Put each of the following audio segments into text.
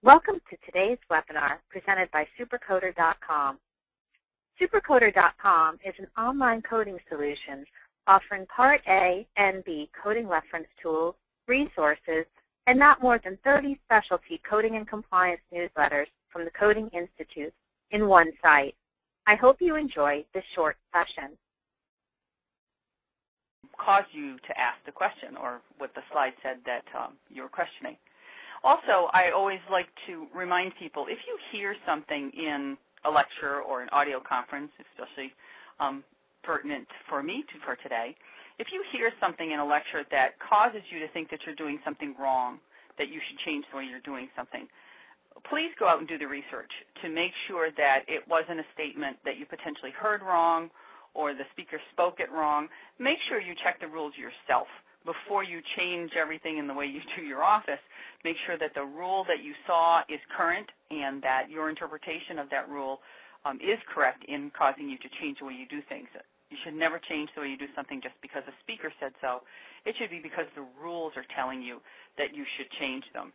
Welcome to today's webinar presented by Supercoder.com. Supercoder.com is an online coding solution offering Part A and B coding reference tools, resources, and not more than 30 specialty coding and compliance newsletters from the Coding Institute in one site. I hope you enjoy this short session. Caused you to ask the question, or what the slide said that you were questioning. Also, I always like to remind people, if you hear something in a lecture or an audio conference, especially pertinent for me for today, if you hear something in a lecture that causes you to think that you're doing something wrong, that you should change the way you're doing something, please go out and do the research to make sure that it wasn't a statement that you potentially heard wrong or the speaker spoke it wrong. Make sure you check the rules yourself. Before you change everything in the way you do your office, make sure that the rule that you saw is current and that your interpretation of that rule is correct in causing you to change the way you do things. You should never change the way you do something just because a speaker said so. It should be because the rules are telling you that you should change them.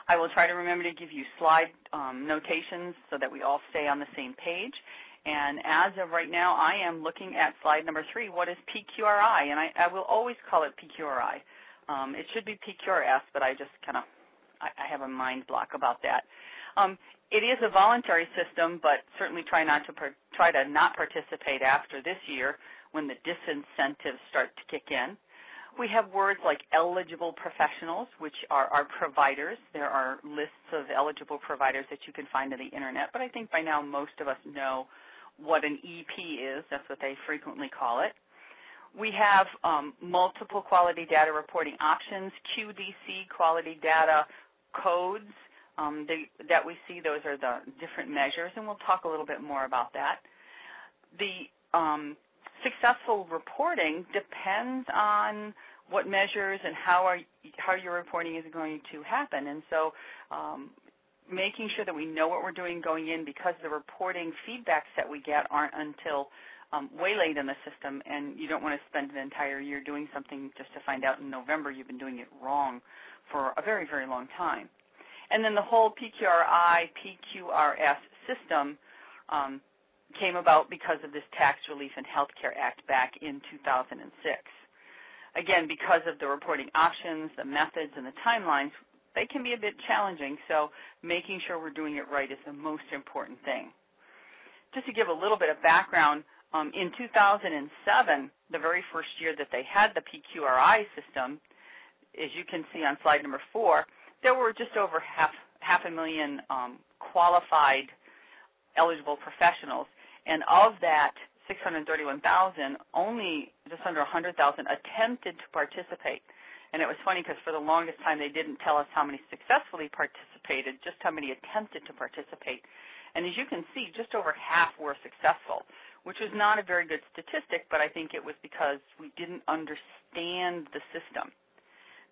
I will try to remember to give you slide notations so that we all stay on the same page. And as of right now, I am looking at slide number 3. What is PQRI? And I will always call it PQRI. It should be PQRS, but I just kind of, I have a mind block about that. It is a voluntary system, but certainly try to not participate after this year when the disincentives start to kick in. We have words like eligible professionals, which are our providers. There are lists of eligible providers that you can find on the internet, but I think by now most of us know what an EP is. That's what they frequently call it. We have multiple quality data reporting options, QDC quality data codes that we see. Those are the different measures, and we'll talk a little bit more about that. The successful reporting depends on what measures and how your reporting is going to happen. And so making sure that we know what we're doing going in, because the reporting feedbacks that we get aren't until way late in the system, and you don't want to spend an entire year doing something just to find out in November you've been doing it wrong for a very, very long time. And then the whole PQRI, PQRS system came about because of this Tax Relief and Healthcare Act back in 2006. Again, because of the reporting options, the methods, and the timelines, they can be a bit challenging, so making sure we're doing it right is the most important thing. Just to give a little bit of background, in 2007, the very first year that they had the PQRI system, as you can see on slide number 4, there were just over half a million qualified eligible professionals. And of that 631,000, only just under 100,000 attempted to participate. And it was funny because for the longest time they didn't tell us how many successfully participated, just how many attempted to participate. And as you can see, just over half were successful, which was not a very good statistic, but I think it was because we didn't understand the system.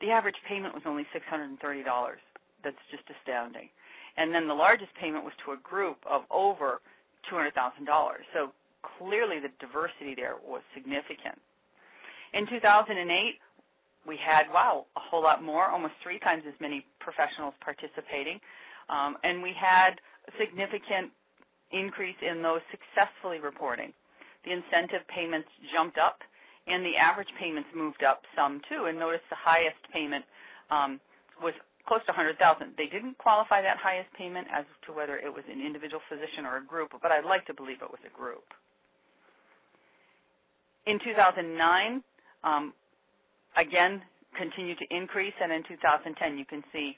The average payment was only $630. That's just astounding. And then the largest payment was to a group of over $200,000. So clearly the diversity there was significant. In 2008, we had, wow, a whole lot more, almost 3 times as many professionals participating. And we had a significant increase in those successfully reporting. The incentive payments jumped up, and the average payments moved up some too. And notice the highest payment was close to $100,000. They didn't qualify that highest payment as to whether it was an individual physician or a group, but I'd like to believe it was a group. In 2009, again, continued to increase, and in 2010 you can see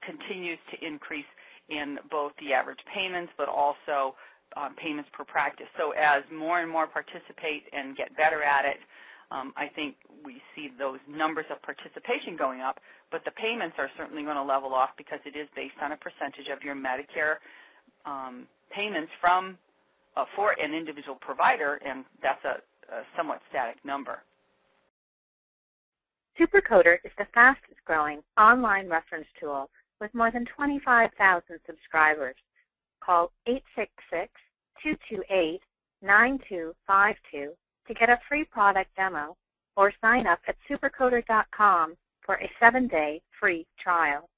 continues to increase in both the average payments but also payments per practice. So as more and more participate and get better at it, I think we see those numbers of participation going up, but the payments are certainly going to level off because it is based on a percentage of your Medicare payments for an individual provider, and that's a somewhat static number. Supercoder is the fastest growing online reference tool with more than 25,000 subscribers. Call 866-228-9252 to get a free product demo, or sign up at supercoder.com for a 7-day free trial.